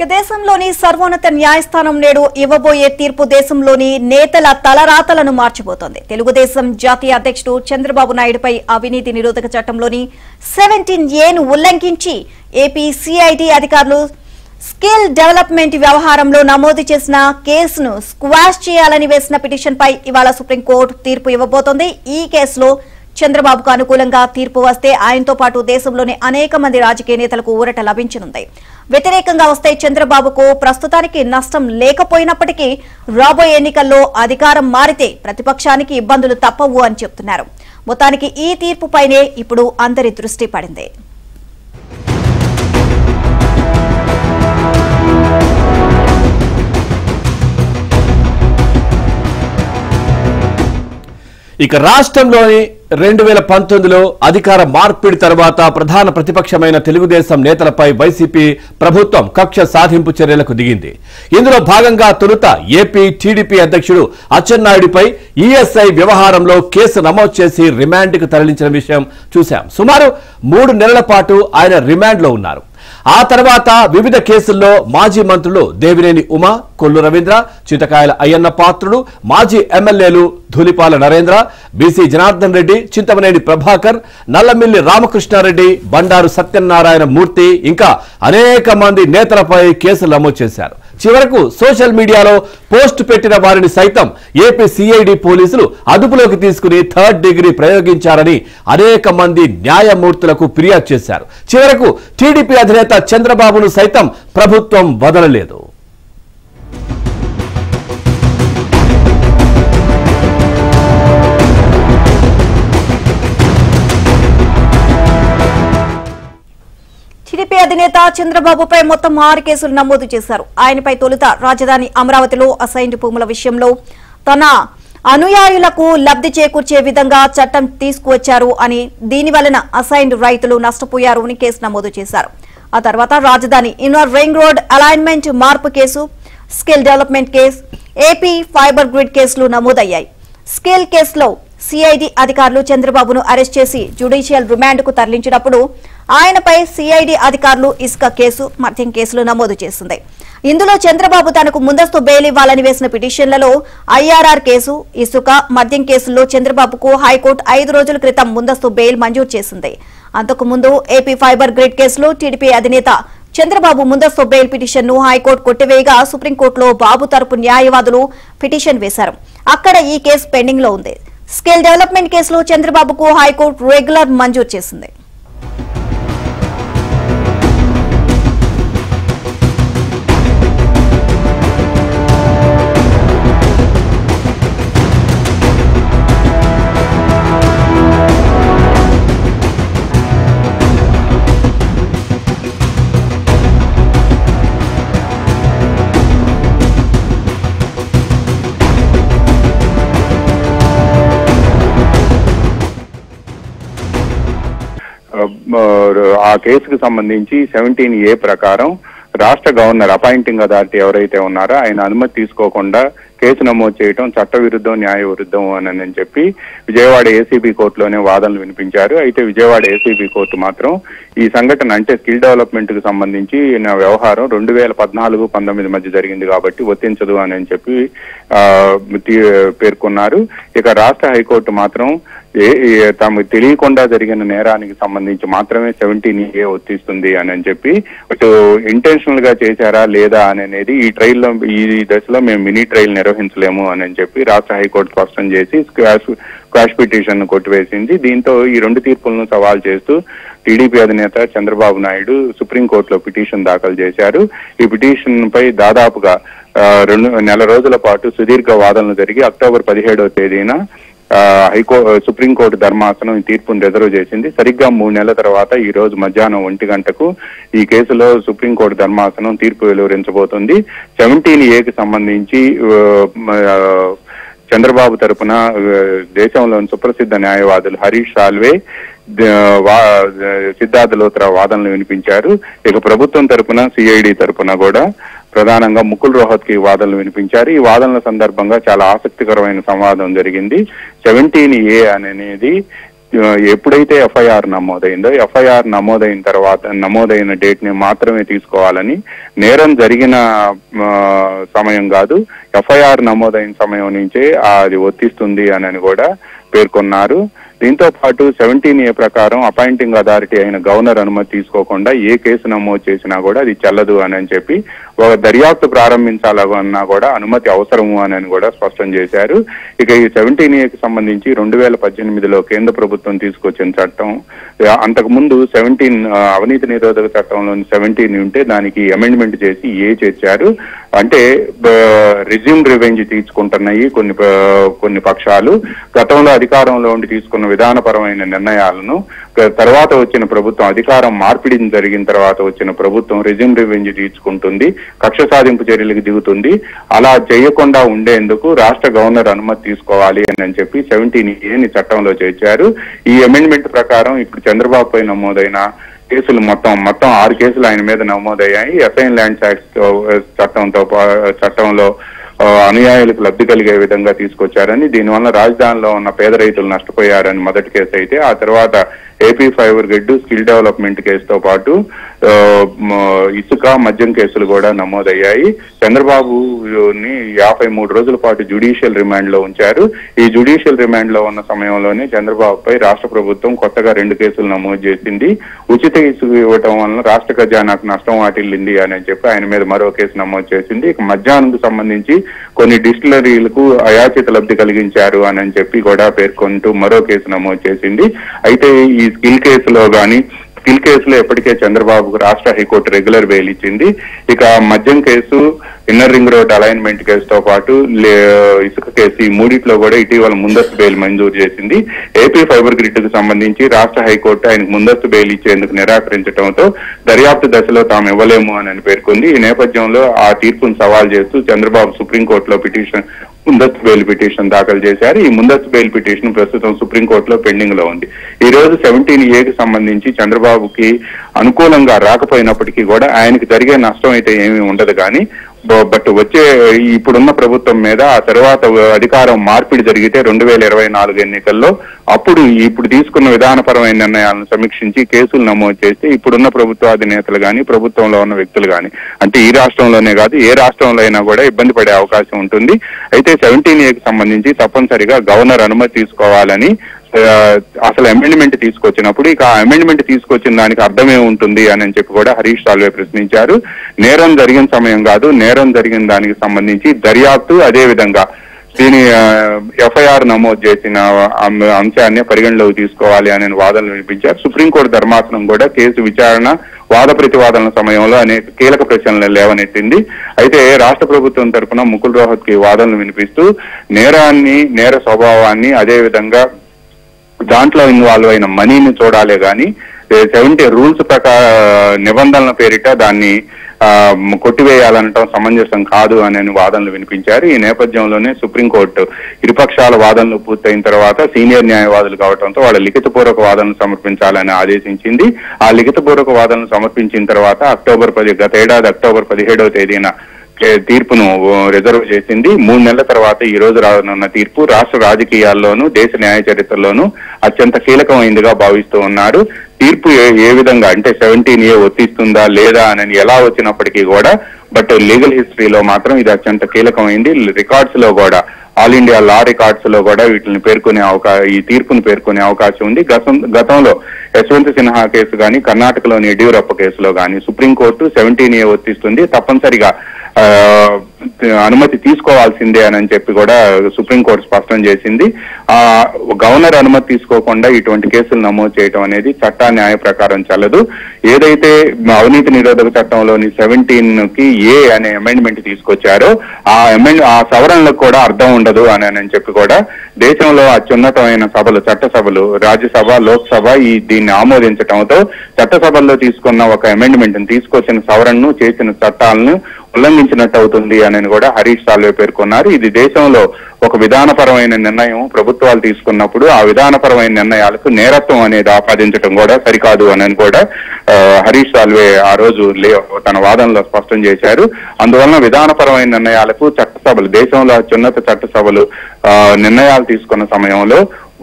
దేశంలోని సర్వోన్నత న్యాయస్థానం నేడు ఇవ్వబోయే తీర్పు దేశంలోని నేతల తలరాతలను మార్చబోతోంది. తెలుగుదేశం జాతీయ అధ్యక్షుడు చంద్రబాబు నాయుడుపై అవినీతి నిరోధక చట్టంలోని 17A ఉల్లంఘించి ఏపీ సిఐడి అధికారులు స్కిల్ డెవలప్మెంట్ వ్యవహారంలో నమోదు చేసిన కేసును స్క్వాష్ చేయాలని వేసిన పిటిషన్పై ఇవాళ సుప్రీంకోర్టు తీర్పు ఇవ్వబోతోంది. ఈ కేసులో చంద్రబాబుకు అనుకూలంగా తీర్పు వస్తే ఆయనతో పాటు దేశంలోని అనేక మంది రాజకీయ నేతలకు ఊరట లభించనుంది. వ్యతిరేకంగా వస్తే చంద్రబాబుకు ప్రస్తుతానికి నష్టం లేకపోయినప్పటికీ రాబోయే ఎన్నికల్లో అధికారం మారితే ప్రతిపక్షానికి ఇబ్బందులు తప్పవు అని చెబుతున్నారు. మొత్తానికి ఈ తీర్పుపైనే ఇప్పుడు అందరి దృష్టి పడింది. ఇక రాష్ట్రంలోని 2019లో అధికార మార్పిడి తర్వాత ప్రధాన ప్రతిపక్షమైన తెలుగుదేశం నేతలపై వైసీపీ ప్రభుత్వం కక్ష సాధింపు చర్యలకు దిగింది. ఇందులో భాగంగా తొలుత ఏపీ టీడీపీ అధ్యక్షుడు అచ్చెన్నాయుడిపై ఈఎస్ఐ వ్యవహారంలో కేసు నమోదు చేసి రిమాండ్కు తరలించిన విషయం చూశాం. సుమారు 3 నెలల పాటు ఆయన రిమాండ్లో ఉన్నారు. ఆ తర్వాత వివిధ కేసుల్లో మాజీ మంత్రులు దేవినేని ఉమా, కొల్లు రవీంద్ర, చింతకాయల అయ్యన్న పాత్రుడు, మాజీ ఎమ్మెల్యేలు ధూళిపాల నరేంద్ర, బీసీ జనార్దన్ రెడ్డి, చింతమనేని ప్రభాకర్, నల్లమిల్లి రామకృష్ణారెడ్డి, బండారు సత్యనారాయణ మూర్తి ఇంకా అనేక మంది నేతలపై కేసులు నమోదు చేశారు. చివరకు సోషల్ మీడియాలో పోస్ట్ పెట్టిన వారిని సైతం ఏపీ సిఐడి పోలీసులు అదుపులోకి తీసుకుని 3rd డిగ్రీ ప్రయోగించారని అనేక మంది న్యాయమూర్తులకు ఫిర్యాదు చేశారు. చివరకు టీడీపీ అధినేత చంద్రబాబును సైతం ప్రభుత్వం వదలలేదు. టీడీపీ అధినేత చంద్రబాబుపై మొత్తం 6 కేసులు నమోదు చేశారు. ఆయనపై తొలుత రాజధాని అమరావతిలో అసైన్డ్ భూముల విషయంలో తన అనుయాయులకు లబ్ధి చేకూర్చే విధంగా చట్టం తీసుకువచ్చారు అని, దీని వలన అసైన్డ్ రైతులు నష్టపోయారు అని కేసు నమోదు చేశారు. ఆ తర్వాత రాజధాని ఇన్నర్ రింగ్ రోడ్ అలైన్మెంట్ మార్పు case, skill development case, AP fibre grid కేసులు నమోదయ్యాయి. స్కిల్ కేసులో సిఐడి అధికారులు చంద్రబాబును అరెస్ట్ చేసి జ్యుడిషియల్ రిమాండ్కు తరలించినప్పుడు ఆయనపై సిఐడి అధికారులు ఇసుక కేసు, మద్యం కేసులు నమోదు చేసింది. ఇందులో చంద్రబాబు తనకు ముందస్తు బెయిల్ ఇవ్వాలని వేసిన పిటిషన్లలో ఐఆర్ఆర్ కేసు, ఇసుక, మద్యం కేసుల్లో చంద్రబాబుకు హైకోర్టు 5 రోజుల క్రితం ముందస్తు బెయిల్ మంజూరు చేసింది. అంతకుముందు ఏపీ ఫైబర్ గ్రిడ్ కేసులో టీడీపీ అధినేత చంద్రబాబు ముందస్తు బెయిల్ పిటిషన్ను హైకోర్టు కొట్టివేయగా సుప్రీంకోర్టులో బాబు తరపు న్యాయవాదులు పిటిషన్ వేశారు. అక్కడ ఈ కేసు పెండింగ్ లో ఉంది. స్కిల్ డెవలప్మెంట్ కేసులో చంద్రబాబుకు హైకోర్టు రెగ్యులర్ మంజూరు చేసింది. ఆ కేసుకు సంబంధించి 17A ప్రకారం రాష్ట్ర గవర్నర్ అపాయింటింగ్ అథారిటీ ఎవరైతే ఉన్నారో ఆయన అనుమతి తీసుకోకుండా కేసు నమోదు చేయడం చట్ట విరుద్ధం, న్యాయ విరుద్ధం అని చెప్పి విజయవాడ ఏసీబీ కోర్టులోనే వాదనలు వినిపించారు. అయితే విజయవాడ ఏసీబీ కోర్టు మాత్రం ఈ సంఘటన అంటే స్కిల్ డెవలప్మెంట్ కు సంబంధించి వ్యవహారం 2014-19 మధ్య జరిగింది కాబట్టి వర్తించదు అని చెప్పి పేర్కొన్నారు. ఇక రాష్ట్ర హైకోర్టు మాత్రం తమకు తెలియకుండా జరిగిన నేరానికి సంబంధించి మాత్రమే 17A వర్తిస్తుంది అని చెప్పి అటు ఇంటెన్షనల్ గా చేశారా లేదా అనేది ఈ ట్రయల్లో ఈ దశలో మేము మినీ ట్రయల్ నిర్వహించలేము అని చెప్పి రాష్ట్ర హైకోర్టు స్పష్టం చేసి క్వాష్ పిటిషన్ కొట్టివేసింది. దీంతో ఈ 2 తీర్పులను సవాల్ చేస్తూ టీడీపీ అధినేత చంద్రబాబు నాయుడు సుప్రీంకోర్టులో పిటిషన్ దాఖలు చేశారు. ఈ పిటిషన్ పై దాదాపుగా 2 నెల రోజుల పాటు సుదీర్ఘ వాదనలు జరిగి అక్టోబర్ 17వ తేదీన సుప్రీంకోర్టు ధర్మాసనం ఈ తీర్పును రిజర్వ్ చేసింది. సరిగ్గా 3 నెలల తర్వాత ఈ రోజు మధ్యాహ్నం 1 గంటకు ఈ కేసులో సుప్రీంకోర్టు ధర్మాసనం తీర్పు వెలువరించబోతుంది. 17Aకి సంబంధించి చంద్రబాబు తరపున దేశంలోని సుప్రసిద్ధ న్యాయవాదులు హరీష్ సాల్వే, సిద్ధార్థ లోత్రా వాదనలు వినిపించారు. ఇక ప్రభుత్వం తరపున సిఐడి తరపున కూడా ప్రధానంగా ముకుల్ రోహత్కి వాదనలు వినిపించారు. ఈ వాదనల సందర్భంగా చాలా ఆసక్తికరమైన సంవాదం జరిగింది. 17A అనేది ఎప్పుడైతే ఎఫ్ఐఆర్ నమోదైందో ఎఫ్ఐఆర్ నమోదైన డేట్ ని మాత్రమే తీసుకోవాలని, నేరం జరిగిన సమయం కాదు ఎఫ్ఐఆర్ నమోదైన సమయం నుంచే అది వర్తిస్తుంది అని కూడా పేర్కొన్నారు. దీంతో పాటు 17A ప్రకారం అపాయింటింగ్ అథారిటీ అయిన గవర్నర్ అనుమతి తీసుకోకుండా ఏ కేసు నమోదు చేసినా కూడా అది చెల్లదు అని చెప్పి ఒక దర్యాప్తు ప్రారంభించాలన్నా కూడా అనుమతి అవసరము అని కూడా స్పష్టం చేశారు. ఇక ఈ 17Aకి సంబంధించి 2018లో కేంద్ర ప్రభుత్వం తీసుకొచ్చిన చట్టం, అంతకుముందు 17 అవినీతి నిరోధక చట్టంలోని 17 ఉంటే దానికి అమెండ్మెంట్ చేసి చేర్చారు. అంటే రిజ్యూమ్ రివెంజ్ తీసుకుంటున్నాయి కొన్ని పక్షాలు. గతంలో అధికారంలో ఉండి తీసుకున్న విధానపరమైన నిర్ణయాలను తర్వాత వచ్చిన ప్రభుత్వం, అధికారం మార్పిడి జరిగిన తర్వాత వచ్చిన ప్రభుత్వం రిజ్యూమ్ రివెంజ్ తీసుకుంటుంది, కక్ష సాధింపు చర్యలకు దిగుతుంది. అలా చేయకుండా ఉండేందుకు రాష్ట్ర గవర్నర్ అనుమతి తీసుకోవాలి అని చెప్పి 17A చట్టంలో చేర్చారు. ఈ అమెండ్మెంట్ ప్రకారం ఇప్పుడు చంద్రబాబు పై నమోదైన కేసులు మొత్తం 6 కేసులు ఆయన మీద నమోదయ్యాయి. అసైన్ ల్యాండ్స్ యాక్ట్ చట్టంలో అనుయాయులకు లబ్ధి కలిగే విధంగా తీసుకొచ్చారని, దీనివల్ల రాజధానిలో ఉన్న పేద రైతులు నష్టపోయారని మొదటి కేసు అయితే, ఆ తర్వాత AP fibre grid, skill development కేసుతో పాటు ఇసుక, మద్యం కేసులు కూడా నమోదయ్యాయి. చంద్రబాబుని 53 రోజుల పాటు జ్యుడిషియల్ రిమాండ్ లో ఉంచారు. ఈ జ్యుడిషియల్ రిమాండ్ లో ఉన్న సమయంలోనే చంద్రబాబుపై రాష్ట్ర ప్రభుత్వం కొత్తగా 2 కేసులు నమోదు చేసింది. ఉచిత ఇసుక ఇవ్వటం వలన రాష్ట్ర ఖజానాకు నష్టం వాటిల్లింది అని చెప్పి ఆయన మీద మరో కేసు నమోదు చేసింది. ఇక మద్యానికి సంబంధించి కొన్ని డిస్టిలరీలకు అయాచిత లబ్ధి కలిగించారు అని చెప్పి కూడా పేర్కొంటూ మరో కేసు నమోదు చేసింది. అయితే ఈ స్కిల్ కేసులో ఇప్పటికే చంద్రబాబుకు రాష్ట్ర హైకోర్టు రెగ్యులర్ బెయిల్ ఇచ్చింది. ఇక మద్యం case, inner ring road alignment కేసుతో పాటు ఇసుక కేసు, ఈ మూడిట్లో కూడా ఇటీవల ముందస్తు బెయిల్ మంజూరు చేసింది. ఏపీ ఫైబర్ గ్రిడ్ కు సంబంధించి రాష్ట్ర హైకోర్టు ఆయనకు ముందస్తు బెయిల్ ఇచ్చేందుకు నిరాకరించడంతో దర్యాప్తు దశలో తాము ఇవ్వలేము అని పేర్కొంది. ఈ నేపథ్యంలో ఆ తీర్పును సవాల్ చేస్తూ చంద్రబాబు సుప్రీంకోర్టులో ముందస్తు బెయిల్ పిటిషన్ దాఖలు చేశారు. ఈ ముందస్తు బెయిల్ పిటిషన్ ప్రస్తుతం సుప్రీంకోర్టులో పెండింగ్ లో ఉంది. ఈ రోజు 17Aకి సంబంధించి చంద్రబాబుకి అనుకూలంగా రాకపోయినప్పటికీ కూడా ఆయనకి జరిగే నష్టం అయితే ఏమీ ఉండదు. కానీ బట్ వచ్చే ఇప్పుడున్న ప్రభుత్వం మీద ఆ తర్వాత అధికారం మార్పిడి జరిగితే 2024 ఎన్నికల్లో అప్పుడు ఇప్పుడు తీసుకున్న విధానపరమైన నిర్ణయాలను సమీక్షించి కేసులు నమోదు చేస్తే ఇప్పుడున్న ప్రభుత్వ అధినేతలు కానీ, ప్రభుత్వంలో ఉన్న వ్యక్తులు కానీ, అంటే ఈ రాష్ట్రంలోనే కాదు ఏ రాష్ట్రంలో అయినా కూడా ఇబ్బంది పడే అవకాశం ఉంటుంది. అయితే 17Aకి సంబంధించి తప్పనిసరిగా గవర్నర్ అనుమతి తీసుకోవాలని అసలు అమెండ్మెంట్ తీసుకొచ్చినప్పుడు ఇక అమెండ్మెంట్ తీసుకొచ్చిన దానికి అర్థమే ఉంటుంది అని చెప్పి కూడా హరీష్ సాల్వే ప్రశ్నించారు. నేరం జరిగిన సమయం కాదు, నేరం జరిగిన దానికి సంబంధించి దర్యాప్తు, అదే విధంగా దీని ఎఫ్ఐఆర్ నమోదు చేసిన అంశాన్ని పరిగణలోకి తీసుకోవాలి అనే వాదనలు వినిపించారు. సుప్రీంకోర్టు ధర్మాసనం కూడా కేసు విచారణ, వాద ప్రతివాదనల సమయంలో అనేక కీలక ప్రశ్నలు లేవనెత్తింది. అయితే రాష్ట్ర ప్రభుత్వం తరఫున ముకుల్ రోహత్ కి వాదనలు వినిపిస్తూ నేర స్వభావాన్ని, అదే విధంగా దాంట్లో ఇన్వాల్వ్ అయిన మనీని చూడాలే గాని 70 రూల్స్ నిబంధనల పేరిట దాన్ని కొట్టివేయాలనటం సమంజసం కాదు అనే వాదనలు వినిపించారు. ఈ నేపథ్యంలోనే సుప్రీంకోర్టు ఇరుపక్షాల వాదనలు పూర్తయిన తర్వాత సీనియర్ న్యాయవాదులు కావడంతో వాళ్ళ లిఖితపూర్వక వాదనలు సమర్పించాలని ఆదేశించింది. ఆ లిఖితపూర్వక వాదనలు సమర్పించిన తర్వాత గత ఏడాది అక్టోబర్ 17వ తేదీన తీర్పును రిజర్వ్ చేసింది. 3 నెలల తర్వాత ఈ రోజు రానున్న తీర్పు రాష్ట్ర రాజకీయాల్లోనూ దేశ న్యాయ చరిత్రలోనూ అత్యంత కీలకమైందిగా భావిస్తూ ఉన్నారు. తీర్పు ఏ విధంగా అంటే 17A వర్తిస్తుందా లేదా అని ఎలా వచ్చినప్పటికీ కూడా బట్ లీగల్ హిస్టరీలో మాత్రం ఇది అత్యంత కీలకమైంది. రికార్డ్స్ లో కూడా, ఆల్ ఇండియా లా రికార్డ్స్ లో కూడా వీటిని ఈ తీర్పును పేర్కొనే అవకాశం ఉంది. గతంలో యశ్వంత్ సిన్హా కేసు కానీ, కర్ణాటకలోని యడ్యూరప్ప కేసులో కానీ సుప్రీంకోర్టు 17A వర్తిస్తుంది, తప్పనిసరిగా అనుమతి తీసుకోవాల్సిందే అని చెప్పి కూడా సుప్రీంకోర్టు స్పష్టం చేసింది. గవర్నర్ అనుమతి తీసుకోకుండా ఇటువంటి కేసులు నమోదు చేయడం అనేది చట్టా న్యాయ ప్రకారం చెల్లదు. ఏదైతే అవినీతి నిరోధక చట్టంలోని 17కి అనే అమెండ్మెంట్ తీసుకొచ్చారో ఆ సవరణలకు కూడా అర్థం ఉండదు అని చెప్పి కూడా దేశంలో అత్యున్నతమైన సభలు, చట్టసభలు, రాజ్యసభ, లోక్సభ దీన్ని ఆమోదించడంతో చట్టసభల్లో తీసుకున్న ఒక అమెండ్మెంట్ తీసుకొచ్చిన సవరణను, చేసిన చట్టాలను ఉల్లంఘించినట్టు అవుతుంది అని కూడా హరీష్ సాల్వే పేర్కొన్నారు. ఇది దేశంలో ఒక విధానపరమైన నిర్ణయం ప్రభుత్వాలు తీసుకున్నప్పుడు ఆ విధానపరమైన నిర్ణయాలకు నేరత్వం అనేది ఆపాదించడం కూడా సరికాదు అని కూడా హరీష్ సాల్వే ఆ రోజు తన వాదనలో స్పష్టం చేశారు. అందువలన విధానపరమైన నిర్ణయాలకు చట్టసభలు, దేశంలో అత్యున్నత చట్టసభలు నిర్ణయాలు తీసుకున్న సమయంలో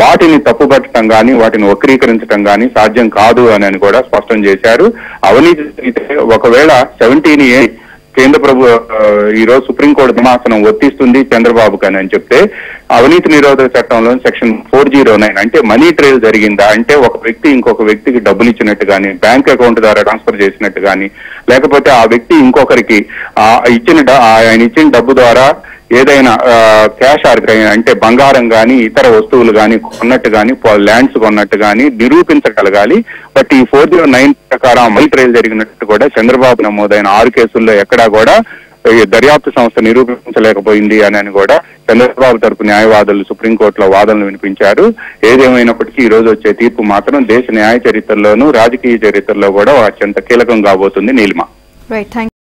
వాటిని తప్పుపట్టడం కానీ వాటిని వక్రీకరించడం కానీ సాధ్యం కాదు అని కూడా స్పష్టం చేశారు. అవినీతి ఒకవేళ 17A కేంద్ర ఈ రోజు సుప్రీంకోర్టు ధర్మాసనం వర్తిస్తుంది చంద్రబాబు అని చెప్తే అవినీతి నిరోధక చట్టంలో సెక్షన్ 409 అంటే మనీ ట్రేల్ జరిగిందా అంటే ఒక వ్యక్తి ఇంకొక వ్యక్తికి డబ్బులు ఇచ్చినట్టు కానీ బ్యాంక్ అకౌంట్ ద్వారా ట్రాన్స్ఫర్ చేసినట్టు కానీ లేకపోతే ఆ వ్యక్తి ఇంకొకరికి ఆయన ఇచ్చిన డబ్బు ద్వారా ఏదైనా క్యాష్ అంటే బంగారం కానీ ఇతర వస్తువులు కానీ కొన్నట్టు కానీ ల్యాండ్స్ కొన్నట్టు కానీ నిరూపించగలగాలి. బట్ ఈ 409 ప్రకారం మనీ ట్రేల్ జరిగినట్టు కూడా చంద్రబాబు నమోదైన 6 కేసుల్లో ఎక్కడా కూడా దర్యాప్తు సంస్థ నిరూపించలేకపోయింది అని కూడా చంద్రబాబు తరపు న్యాయవాదులు సుప్రీంకోర్టులో వాదనలు వినిపించారు. ఏదేమైనప్పటికీ ఈ రోజు వచ్చే తీర్పు మాత్రం దేశ న్యాయ చరిత్రలోనూ రాజకీయ చరిత్రలో కూడా అత్యంత కీలకం కాబోతుంది. నీలిమ.